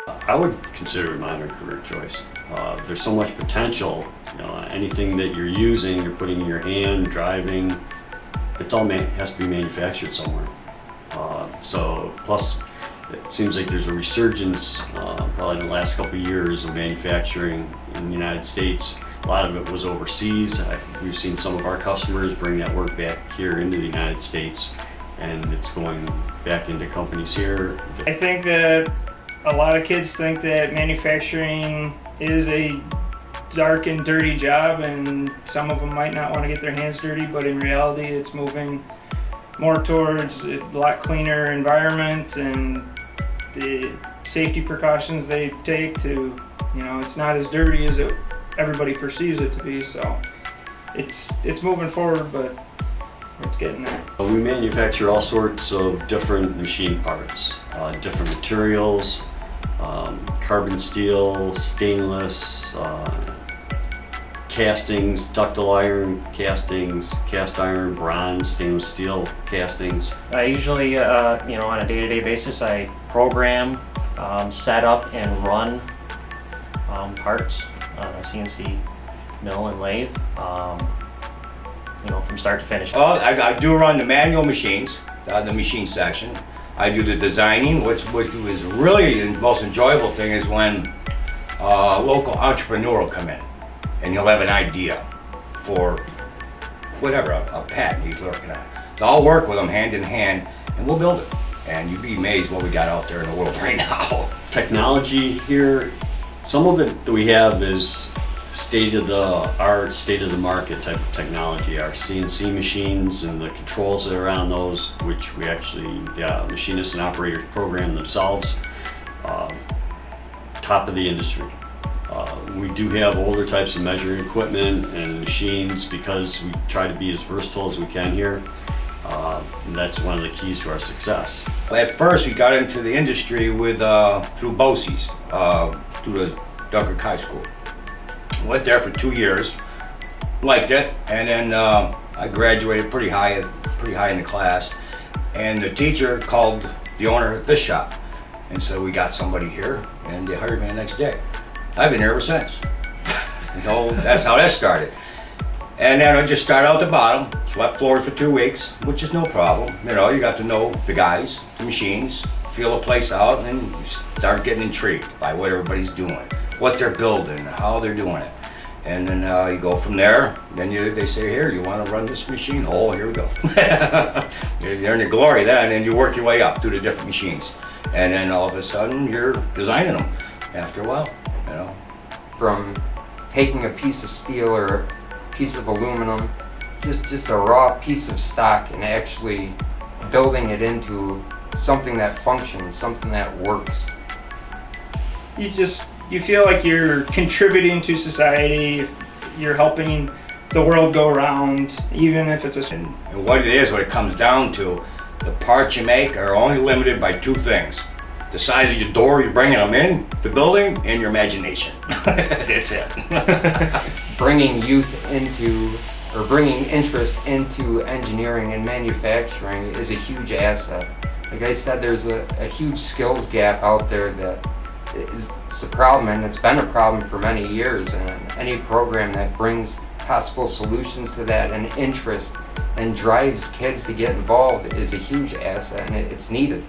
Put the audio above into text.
I would consider it my career choice. There's so much potential. Anything that you're using, you're putting in your hand, driving, it's all has to be manufactured somewhere. Plus, it seems like there's a resurgence, probably in the last couple of years, of manufacturing in the United States. A lot of it was overseas. We've seen some of our customers bring that work back here into the United States, and it's going back into companies here. I think that a lot of kids think that manufacturing is a dark and dirty job, and some of them might not want to get their hands dirty, but in reality it's moving more towards a lot cleaner environment and the safety precautions they take to, it's not as dirty as everybody perceives it to be. So it's moving forward, but it's getting there. We manufacture all sorts of different machine parts, different materials, carbon steel, stainless, castings, ductile iron castings, cast iron, bronze, stainless steel castings. I usually, on a day-to-day basis, I program, set up, and run parts on a CNC mill and lathe, from start to finish. Well, I do run the manual machines, the machine section. I do the designing, which was really the most enjoyable thing is when a local entrepreneur will come in and he'll have an idea for whatever, a patent he's looking at. So I'll work with them hand in hand and we'll build it. And you'd be amazed what we got out there in the world right now. Technology here, some of it that we have is state-of-the-art, state-of-the-market type of technology. Our CNC machines and the controls that are on those, which we actually, machinists and operators program themselves, top of the industry. We do have older types of measuring equipment and machines because we try to be as versatile as we can here. And that's one of the keys to our success. At first, we got into the industry with through BOCES, through the Dunkirk High School. Went there for 2 years, liked it, and then I graduated pretty high in the class. And the teacher called the owner of this shop and said, "We got somebody here," and they hired me the next day. I've been here ever since. So that's how that started. And then I just started out the bottom, swept floors for 2 weeks, which is no problem. You got to know the guys, the machines, feel the place out, and then you start getting intrigued by what everybody's doing, what they're building, how they're doing it. And then you go from there. Then they say, "Here, you want to run this machine?" Oh, here we go. You're in the glory of that, and then you work your way up through the different machines. And then all of a sudden, you're designing them after a while, From taking a piece of steel or a piece of aluminum, just a raw piece of stock, and actually building it into something that functions, something that works. You feel like you're contributing to society, you're helping the world go around, even if it's a... And what it is, what it comes down to, the parts you make are only limited by 2 things. The size of your door you're bringing them in, the building, and your imagination. That's it. Bringing youth into, or bringing interest into engineering and manufacturing is a huge asset. Like I said, there's a huge skills gap out there that it's a problem, and it's been a problem for many years, and any program that brings possible solutions to that and interest and drives kids to get involved is a huge asset, and it's needed.